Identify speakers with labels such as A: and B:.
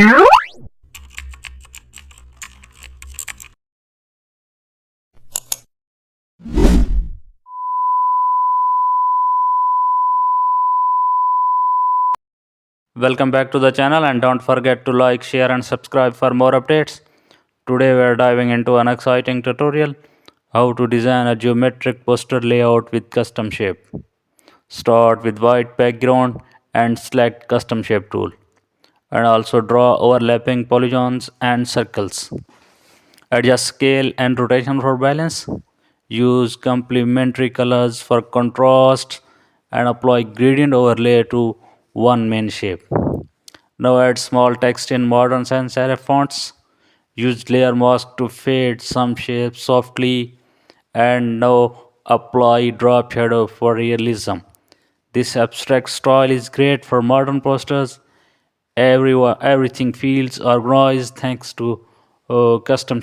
A: Welcome back to the channel, and don't forget to like, share and subscribe for more updates. Today we are diving into an exciting tutorial, how to design a geometric poster layout with custom shape. Start with white background and select custom shape tool, and also draw overlapping polygons and circles. Adjust scale and rotation for balance. Use complementary colors for contrast and apply gradient overlay to one main shape. Now add small text in modern sans serif fonts. Use layer mask to fade some shapes softly, and now apply drop shadow for realism. This abstract style is great for modern posters. Everything feels organized thanks to custom